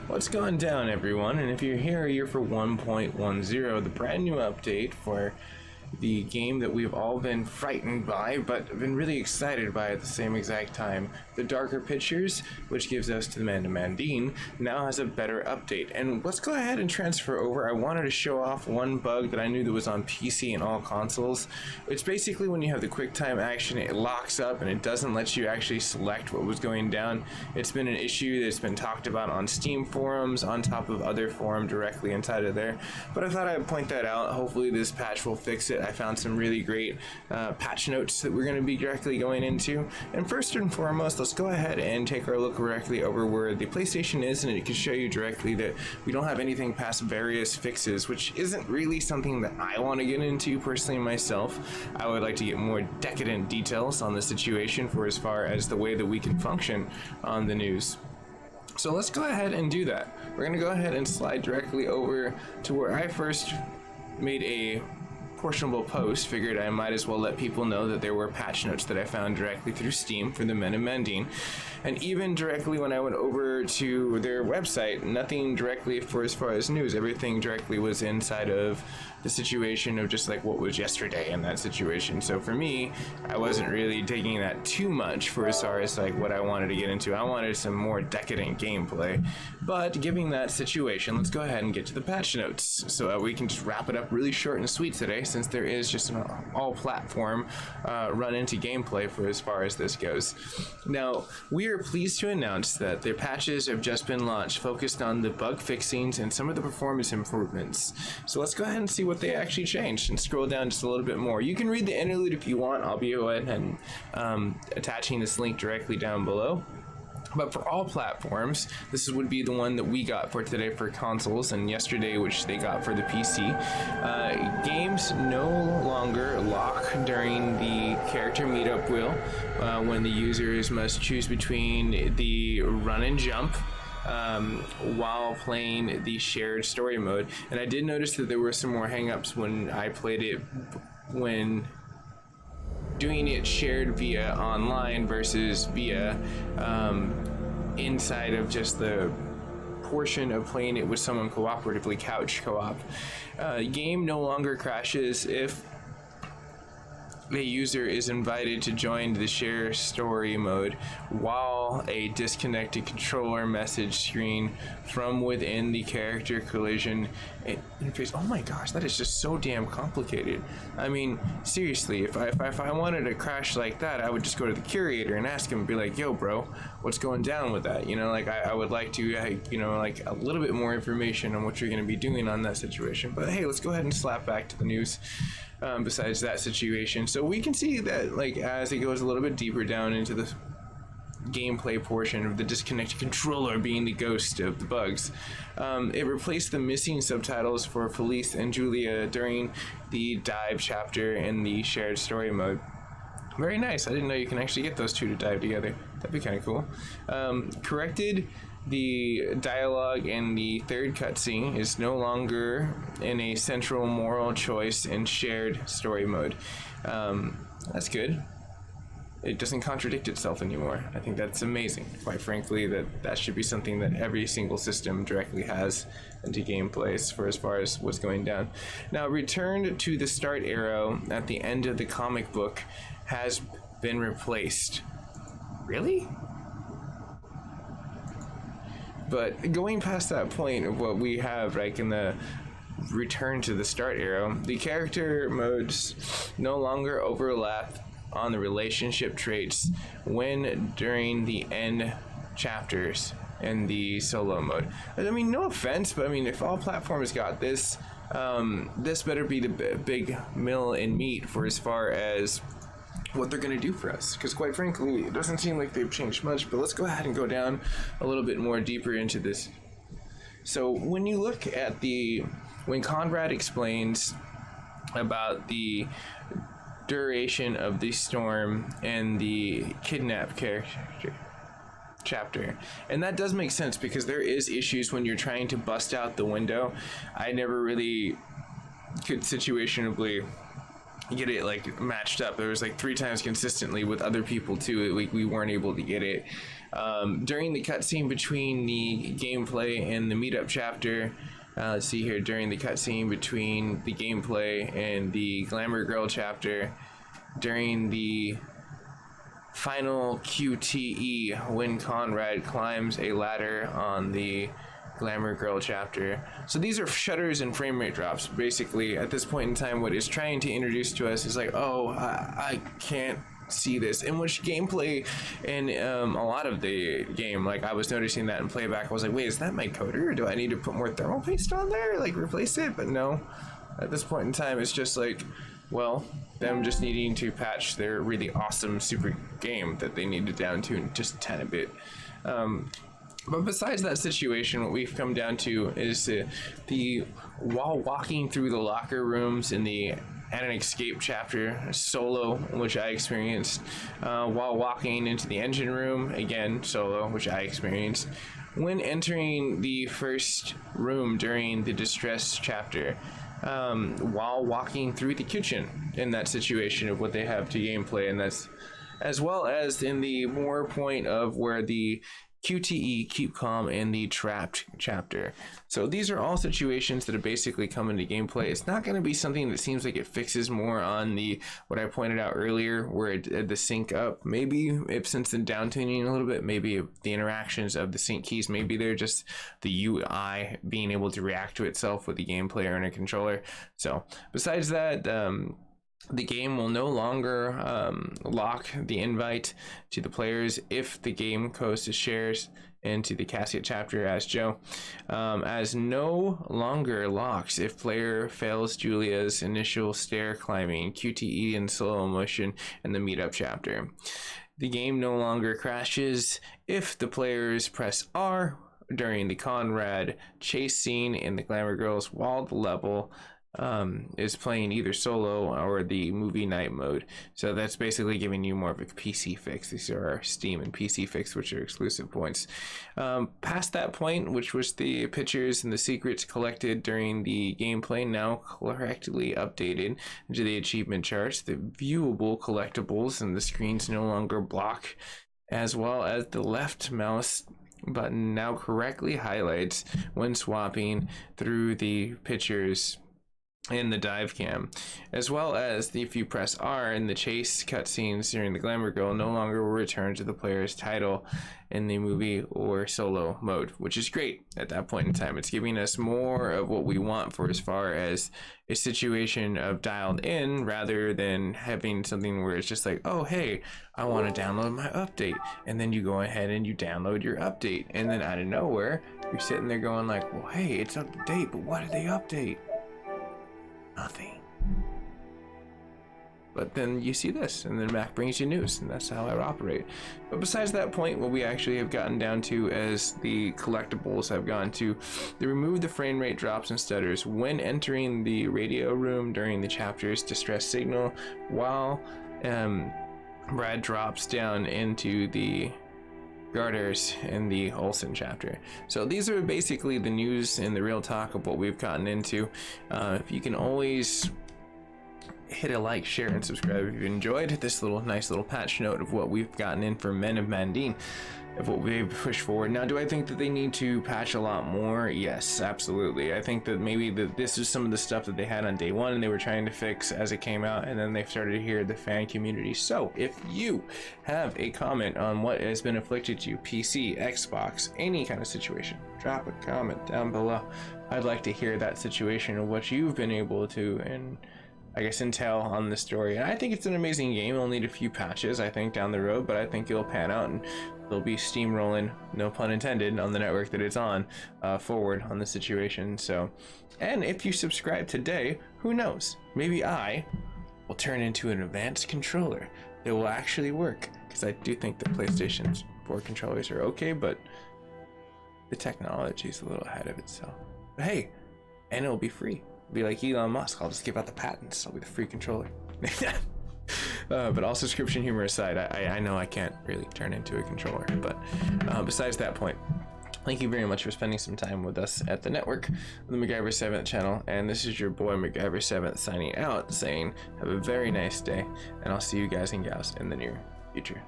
What's going down, everyone? And if you're here for 1.10, the brand new update for the game that we've all been frightened by, but been really excited by at the same exact time. The darker pictures, which gives us to the Man Of Medan, now has a better update. And let's go ahead and transfer over. I wanted to show off one bug that I knew that was on PC and all consoles. It's basically when you have the QuickTime action, it locks up and it doesn't let you actually select what was going down. It's been an issue that's been talked about on Steam forums, on top of other forums directly inside of there. But I thought I'd point that out. Hopefully this patch will fix it. I found some really great patch notes that we're going to be directly going into. And first and foremost, let's go ahead and take our look directly over where the PlayStation is, and it can show you directly that we don't have anything past various fixes, which isn't really something that I want to get into personally myself. I would like to get more decadent details on the situation for as far as the way that we can function on the news. So let's go ahead and do that. We're going to go ahead and slide directly over to where I first made a portionable post. Figured I might as well let people know that there were patch notes that I found directly through Steam for the Man Of Medan. And even directly when I went over to their website, nothing directly for as far as news. Everything directly was inside of the situation of just like what was yesterday in that situation. So for me, I wasn't really taking that too much for as far as like what I wanted to get into. I wanted some more decadent gameplay. But given that situation, let's go ahead and get to the patch notes so we can just wrap it up really short and sweet today, since there is just an all-platform run into gameplay for as far as this goes. Now, we are pleased to announce that their patches have just been launched, focused on the bug fixings and some of the performance improvements. So let's go ahead and see what they actually changed and scroll down just a little bit more. You can read the interlude if you want. I'll be going ahead and attaching this link directly down below. But for all platforms, this would be the one that we got for today for consoles, and yesterday, which they got for the PC. Games no longer lock during the character meetup wheel when the users must choose between the run and jump while playing the shared story mode. And I did notice that there were some more hangups when I played it when doing it shared via online versus via inside of just the portion of playing it with someone cooperatively, couch co-op. Game no longer crashes if the user is invited to join the share story mode while a disconnected controller message screen from within the character collision interface. Oh my gosh, that is just so damn complicated. I mean, seriously, if I wanted to crash like that, I would just go to the curator and ask him and be like, yo bro, what's going down with that? You know, like I would like to, you know, like a little bit more information on what you're going to be doing on that situation. But hey, let's go ahead and slap back to the news. Besides that situation, so we can see that like as it goes a little bit deeper down into the gameplay portion of the disconnected controller being the ghost of the bugs, it replaced the missing subtitles for Felice and Julia during the dive chapter in the shared story mode. Very nice. I didn't know you can actually get those two to dive together. That'd be kind of cool. Corrected the dialogue in the third cutscene is no longer in a central moral choice in shared story mode. That's good. It doesn't contradict itself anymore. I think that's amazing. Quite frankly, that should be something that every single system directly has into gameplays for as far as what's going down. Now, return to the start arrow at the end of the comic book has been replaced. Really? But going past that point of what we have like in the return to the start arrow, the character modes no longer overlap on the relationship traits when during the end chapters in the solo mode. I mean, no offense, but I mean, if all platforms got this, this better be the big mill in meat for as far as what they're going to do for us, because quite frankly it doesn't seem like they've changed much. But let's go ahead and go down a little bit more deeper into this. So when you look at when Conrad explains about the duration of the storm and the kidnap character chapter, and that does make sense because there is issues when you're trying to bust out the window. I never really could situationally get it like matched up. There was like 3 times consistently with other people too. We weren't able to get it. During the cutscene between the gameplay and the meetup chapter, let's see here, during the cutscene between the gameplay and the Glamour Girl chapter, during the final QTE when Conrad climbs a ladder on the Glamour Girl chapter. So these are shudders and frame rate drops. Basically, at this point in time, what it's trying to introduce to us is like, oh, I can't see this, in which gameplay and a lot of the game, like I was noticing that in playback, I was like, wait, is that my coder, or do I need to put more thermal paste on there, like replace it? But no, at this point in time, it's just like, well, them just needing to patch their really awesome super game that they need to down tune just a tiny bit. But besides that situation, what we've come down to is while walking through the locker rooms in the An Escape chapter solo, which I experienced, while walking into the engine room, again solo, which I experienced, when entering the first room during the Distress chapter, while walking through the kitchen in that situation of what they have to gameplay, and that's as well as in the more point of where the QTE, Keep Calm, and the Trapped chapter. So these are all situations that have basically come into gameplay. It's not going to be something that seems like it fixes more on the, what I pointed out earlier, where the sync up. Maybe if since the down tuning a little bit, maybe the interactions of the sync keys, maybe they're just the UI being able to react to itself with the game player and a controller. So besides that, the game will no longer lock the invite to the players if the game goes to shares into the Casket chapter as Joe, as no longer locks if player fails Julia's initial stair climbing, QTE, and slow motion in the meetup chapter. The game no longer crashes if the players press R during the Conrad chase scene in the Glamour Girls while the level is playing either solo or the movie night mode. So that's basically giving you more of a PC fix. These are our Steam and PC fix, which are exclusive points. Past that point, which was the pictures and the secrets collected during the gameplay, now correctly updated into the achievement charts, the viewable collectibles and the screens no longer block, as well as the left mouse button now correctly highlights when swapping through the pictures in the dive cam, as well as if you press R in the chase cutscenes during the Glamour Girl, no longer will return to the player's title in the movie or solo mode, which is great at that point in time. It's giving us more of what we want for as far as a situation of dialed in, rather than having something where it's just like, oh hey, I want to download my update, and then you go ahead and you download your update, and then out of nowhere you're sitting there going like, well hey, it's up to date, but what did they update? Nothing. But then you see this, and then Mac brings you news, and that's how I would operate. But besides that point, what we actually have gotten down to as the collectibles have gone to, they remove the frame rate drops and stutters when entering the radio room during the chapter's distress signal, while Brad drops down into the garters in the Olsen chapter. So these are basically the news and the real talk of what we've gotten into. If you can always hit a like, share, and subscribe if you enjoyed this nice little patch note of what we've gotten in for Men of Medan, of what we've pushed forward. Now, do I think that they need to patch a lot more? Yes, absolutely. I think that maybe this is some of the stuff that they had on day one and they were trying to fix as it came out, and then they've started to hear the fan community. So if you have a comment on what has been afflicted to you, PC, Xbox, any kind of situation, drop a comment down below. I'd like to hear that situation of what you've been able to, and I guess, intel on the story. And I think it's an amazing game. It'll need a few patches, I think, down the road, but I think it'll pan out and there'll be steamrolling, no pun intended, on the network that it's on, forward on the situation. So, and if you subscribe today, who knows? Maybe I will turn into an advanced controller that will actually work, because I do think the PlayStation 4 controllers are okay, but the technology is a little ahead of itself. But hey, and it'll be free. Be like Elon Musk, I'll just give out the patents. I'll be the free controller. But all subscription humor aside, I know I can't really turn into a controller. But besides that point, Thank you very much for spending some time with us at the network, the MacGyver 7th channel, and this is your boy MacGyver 7th signing out, saying have a very nice day, and I'll see you guys and gals in the near future.